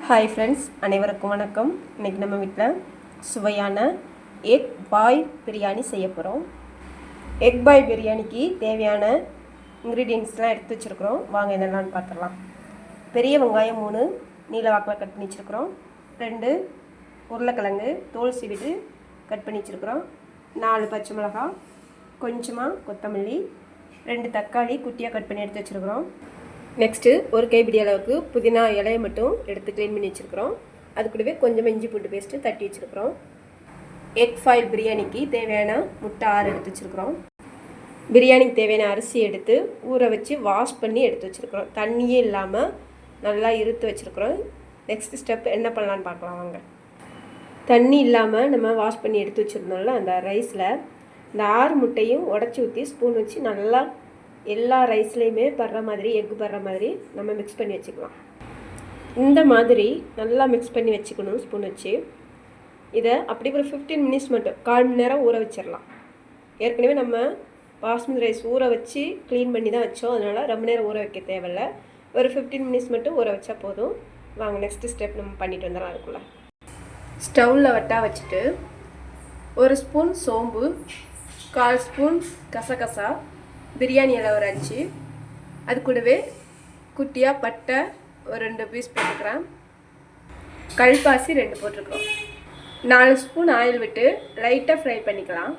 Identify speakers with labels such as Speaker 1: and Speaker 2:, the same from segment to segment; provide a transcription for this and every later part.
Speaker 1: Hi friends, அனைவருக்கும் வணக்கம். இன்றைக்கி நம்ம வீட்டில் சுவையான எக் பாய் பிரியாணி செய்ய போகிறோம். எக் பாய் பிரியாணிக்கு தேவையான இன்க்ரீடியன்ட்ஸ்லாம் எடுத்து வச்சுருக்குறோம். வாங்க என்னென்னு பார்த்துடலாம். பெரிய வெங்காயம் 3 நீல வாக்கில் கட் பண்ணி வச்சுருக்குறோம். 2 உருளைக்கிழங்கு தோல் சீவிட்டு கட் பண்ணி வச்சுருக்குறோம். 4 பச்சை மிளகாய், கொஞ்சமாக கொத்தமல்லி, 2 தக்காளி குட்டியாக கட் பண்ணி எடுத்து வச்சுருக்குறோம். நெக்ஸ்ட்டு ஒரு கைப்பிடி அளவுக்கு புதினா இலையை மட்டும் எடுத்து க்ளீன் பண்ணி வச்சுருக்குறோம். அது கூடவே கொஞ்சம் இஞ்சி பூண்டு பேஸ்ட்டு தட்டி வச்சுருக்குறோம். எக் ஃபாயில் பிரியாணிக்கு தேவையான முட்டை 6 எடுத்து வச்சுருக்குறோம். பிரியாணிக்கு தேவையான அரிசி எடுத்து ஊற வச்சு வாஷ் பண்ணி எடுத்து வச்சுருக்குறோம். தண்ணியே இல்லாமல் நல்லா இருத்து வச்சுருக்குறோம். நெக்ஸ்ட் ஸ்டெப் என்ன பண்ணலான்னு பார்க்கலாம் வாங்க. தண்ணி இல்லாமல் நம்ம வாஷ் பண்ணி எடுத்து வச்சுருந்தோம்ல, அந்த ரைஸில் இந்த 6 முட்டையும் உடச்சி ஊற்றி ஸ்பூன் வச்சு நல்லா எல்லா ரைஸ்லேயுமே படுற மாதிரி எக்கு படுற மாதிரி நம்ம மிக்ஸ் பண்ணி வச்சுக்கலாம். இந்த மாதிரி நல்லா மிக்ஸ் பண்ணி வச்சுக்கணும் ஸ்பூன் வச்சு. இதை அப்படி ஒரு 15 மினிட்ஸ் மட்டும் 1/4 மணி நேரம் ஊற வச்சிடலாம். ஏற்கனவே நம்ம பாஸ்மதி ரைஸ் ஊற வச்சு க்ளீன் பண்ணி தான் வச்சோம். அதனால் ரொம்ப நேரம் ஊற வைக்க தேவையில்லை. ஒரு 15 மினிட்ஸ் மட்டும் ஊற வச்சா போதும். வாங்க நெக்ஸ்ட் ஸ்டெப் நம்ம பண்ணிட்டு வந்துடலாம். அதுக்குள்ள ஸ்டவ்வில் வட்டா வச்சுட்டு 1 ஸ்பூன் சோம்பு, 1/4 ஸ்பூன் கசகசா, பிரியாணி இலை ஒரு 5, அது கூடவே குட்டியாக பட்டை ஒரு 2 பீஸ் போட்டுக்கிறேன். கல்பாசி 2 போட்டிருக்கிறோம். 4 ஸ்பூன் ஆயில் விட்டு லைட்டாக ஃப்ரை பண்ணிக்கலாம்.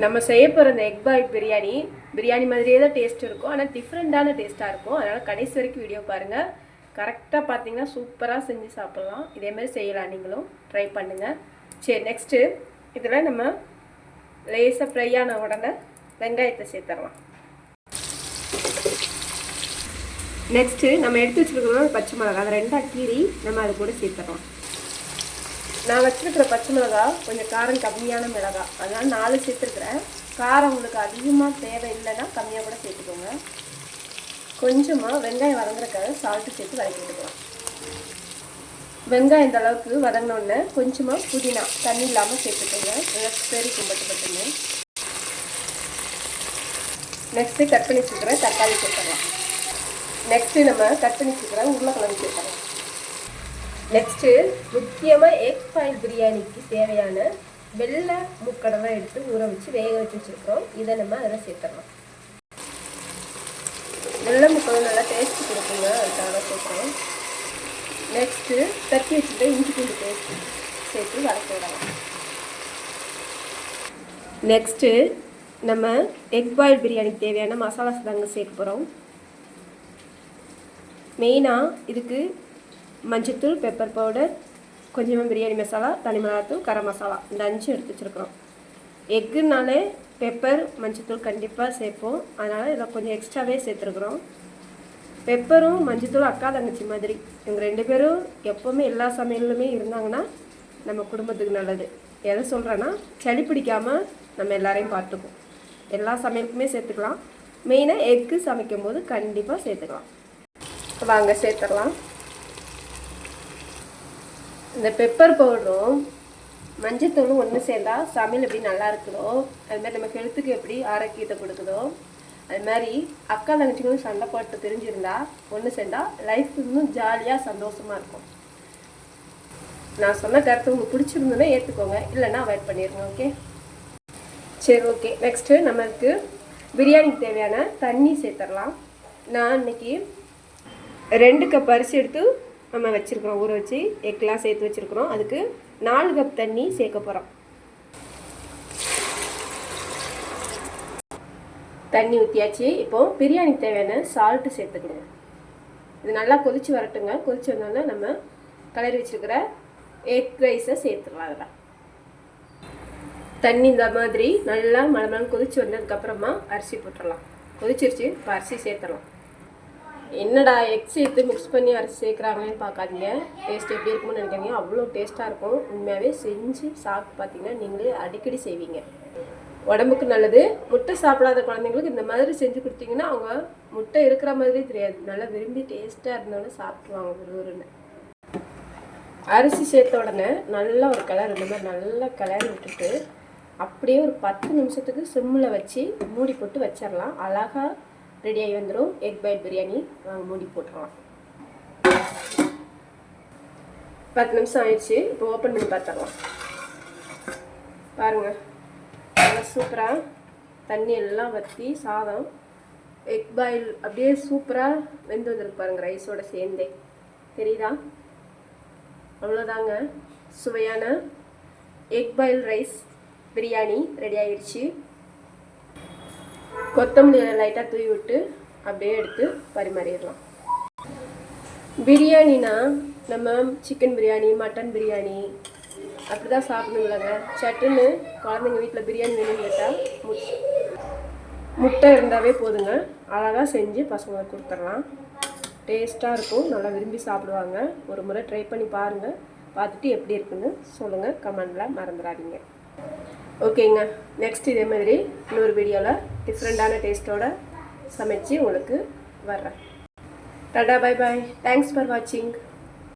Speaker 1: நம்ம செய்ய போகிற இந்த எக் பாய் பிரியாணி மாதிரியே தான் டேஸ்ட் இருக்கும், ஆனால் டிஃப்ரெண்ட்டான டேஸ்ட்டாக இருக்கும். அதனால் கடைசி வரைக்கும் வீடியோ பாருங்கள். கரெக்டாக பார்த்தீங்கன்னா சூப்பராக செஞ்சு சாப்பிட்லாம். இதேமாதிரி செய்யலாம், நீங்களும் ட்ரை பண்ணுங்கள். சரி, நெக்ஸ்ட்டு இதில் நம்ம லேசாக ஃப்ரை ஆன உடனே வெங்காயத்தை சேர்த்துடலாம். நெக்ஸ்ட்டு நம்ம எடுத்து வச்சுருக்கிறோம் பச்சை மிளகா, அதை 2ஆக கீறி நம்ம அது கூட சேர்த்துறோம். நான் வச்சுருக்கிற பச்சை மிளகா கொஞ்சம் காரம் கம்மியான மிளகா, அதனால் 4 சேர்த்துருக்குறேன். காரம் உங்களுக்கு அதிகமாக தேவை இல்லைன்னா கம்மியாக கூட சேர்த்துக்கோங்க. கொஞ்சமாக வெங்காயம் வதங்குறதுக்காக சால்ட்டு சேர்த்து வதக்கி விட்டுக்கலாம். வெங்காயம் இந்த அளவுக்கு வதங்கினோடனே கொஞ்சமாக புதினா தண்ணி இல்லாமல் சேர்த்துக்கோங்க. பெரிய கும்பட்டு. நெக்ஸ்ட்டு கட் பண்ணி வச்சுக்கிறேன் தக்காளி சேர்த்துடலாம். நெக்ஸ்ட்டு நம்ம கட் பண்ணி வச்சுக்கிறேன் உருளைக்கிழங்கு சேர்த்துடலாம். நெக்ஸ்ட்டு முக்கியமாக எக் ஃபாயில் பிரியாணிக்கு தேவையான வெள்ளை முக்கடலை எடுத்து ஊற வச்சு வேக வச்சு வச்சுருக்கிறோம். இதை நம்ம அதில் சேர்த்துடலாம். வெள்ளை முக்கடலை நல்லா டேஸ்ட்டு கொடுக்குங்க, அதுக்காக சேர்க்குறோம். நெக்ஸ்ட்டு தட்டி வச்சுட்டு இஞ்சி பூண்டு பேஸ்ட் சேர்த்து வதக்க விடலாம். நெக்ஸ்ட்டு நம்ம எக் பாயில் பிரியாணிக்கு தேவையான மசாலாஸ் தாங்க சேர்க்க போகிறோம். மெயினாக இதுக்கு மஞ்சத்தூள், பெப்பர் பவுடர், கொஞ்சமாக பிரியாணி மசாலா, தனி மிளகாத்தூள், கரம் மசாலா, இந்த 5 எடுத்து வச்சுருக்குறோம். எக்குனாலே பெப்பர் மஞ்சத்தூள் கண்டிப்பாக சேர்ப்போம். அதனால் இதில் கொஞ்சம் எக்ஸ்ட்ராவே சேர்த்துருக்குறோம். பெப்பரும் மஞ்சத்தூள் அக்கா தங்கச்சி மாதிரி, இவங்க 2 பேரும் எப்போவுமே எல்லா சமையலுமே இருந்தாங்கன்னா நம்ம குடும்பத்துக்கு நல்லது. எதை சொல்கிறேன்னா, சளி பிடிக்காமல் நம்ம எல்லாரையும் பார்த்துக்குவோம். எல்லா சமையலுக்குமே சேர்த்துக்கலாம். மெயினாக எக்கு சமைக்கும் போது கண்டிப்பாக சேர்த்துக்கலாம். வாங்க சேர்த்துடலாம். இந்த பெப்பர் பவுடரும் மஞ்சத்தூளும் ஒன்று சேர்ந்தா சமையல் எப்படி நல்லா இருக்குதோ, அதுமாதிரி நம்ம ஹெல்த்துக்கு எப்படி ஆரோக்கியத்தை கொடுக்குதோ, அது மாதிரி அக்கா தங்கச்சிங்களும் சண்டை போட்டு தெரிஞ்சிருந்தா ஒன்று சேர்ந்தா லைஃப் இன்னும் ஜாலியாக சந்தோஷமாக இருக்கும். நான் சொன்ன கருத்து உங்களுக்கு பிடிச்சிருந்ததுன்னா ஏற்றுக்கோங்க, இல்லைன்னா அவாய்ட் பண்ணிடுங்க. ஓகே, சரி, ஓகே. நெக்ஸ்ட்டு நம்மளுக்கு பிரியாணிக்கு தேவையான தண்ணி சேர்த்துடலாம். நான் இன்றைக்கி 2 கப் அரிசி எடுத்து நம்ம வச்சுருக்குறோம், ஊற வச்சு எக்கெலாம் சேர்த்து வச்சுருக்குறோம். அதுக்கு 4 கப் தண்ணி சேர்க்க போகிறோம். தண்ணி ஊற்றியாச்சு. இப்போது பிரியாணிக்கு தேவையான சால்ட்டு சேர்த்துக்கணும். இது நல்லா கொதித்து வரட்டுங்க. கொதிச்சு வந்தோடனே நம்ம கலரி வச்சுருக்கிற எக் ரைஸை சேர்த்துடலாம். அதில் தண்ணி இந்த மாதிரி நல்லா மழை கொதிச்சு வந்ததுக்கப்புறமா அரிசி போட்டுடலாம். கொதிச்சிருச்சு, இப்போ அரிசி சேர்த்துடலாம். என்னடா எக் சேர்த்து மிக்ஸ் பண்ணி அரிசி சேர்க்குறாங்களேன்னு பார்க்காதீங்க. டேஸ்ட் எப்படி இருக்கும்னு நினைக்காதீங்க, அவ்வளோ டேஸ்ட்டாக இருக்கும். உண்மையாகவே செஞ்சு சாப்பிட்டு பார்த்தீங்கன்னா நீங்களே அடிக்கடி செய்வீங்க. உடம்புக்கு நல்லது. முட்டை சாப்பிடாத குழந்தைங்களுக்கு இந்த மாதிரி செஞ்சு கொடுத்தீங்கன்னா அவங்க முட்டை இருக்கிற மாதிரியே தெரியாது, நல்லா விரும்பி டேஸ்ட்டாக இருந்தோடனே சாப்பிடுவாங்க ஒருன்னு. அரிசி சேர்த்த உடனே நல்லா ஒரு கலர், இந்த மாதிரி நல்லா கிளறி விட்டுட்டு அப்படியே ஒரு 10 நிமிஷத்துக்கு சிம்மில் வச்சு மூடி போட்டு வச்சிடலாம். அழகாக ரெடியாகி வந்துடும் எக் பாயில் பிரியாணி. வாங்க மூடி போட்டுடலாம். 10 நிமிஷம் ஆயிடுச்சு. இப்போ ஓப்பன் பண்ணி பார்த்துடலாம். பாருங்கள், நல்லா சூப்பராக தண்ணி எல்லாம் வற்றி சாதம் எக் பாயில் அப்படியே சூப்பராக வெந்து வந்துருக்கு பாருங்கள், ரைஸோட சேர்ந்தே தெரியுதா? அவ்வளோதாங்க, சுவையான egg boil rice biryani ready ஆயிடுச்சு. கொத்தமல்லி லைட்டாக தூவி விட்டு அப்படியே எடுத்து பரிமாறிடலாம். பிரியாணினா நம்ம சிக்கன் பிரியாணி, மட்டன் பிரியாணி அப்படி தான் சாப்பிடணும்லங்க. சட்டுன்னு குழந்தைங்க வீட்டில் பிரியாணி வேணும்னு கேட்டால் முட்டை இருந்தாவே போதுங்க, அழகாக செஞ்சு பசங்களுக்கு கொடுத்துடலாம். டேஸ்ட்டாக இருக்கும், நல்லா விரும்பி சாப்பிடுவாங்க. ஒரு முறை ட்ரை பண்ணி பாருங்கள், பார்த்துட்டு எப்படி இருக்குன்னு சொல்லுங்கள், கமெண்டில் மறந்துடாதீங்க. ஓகேங்க, நெக்ஸ்ட் இதே மாதிரி இன்னொரு வீடியோவில் டிஃப்ரெண்ட்டான டேஸ்ட்டோட சமைச்சு உங்களுக்கு வர்றேன். Tata, bye bye, thanks for வாட்சிங்.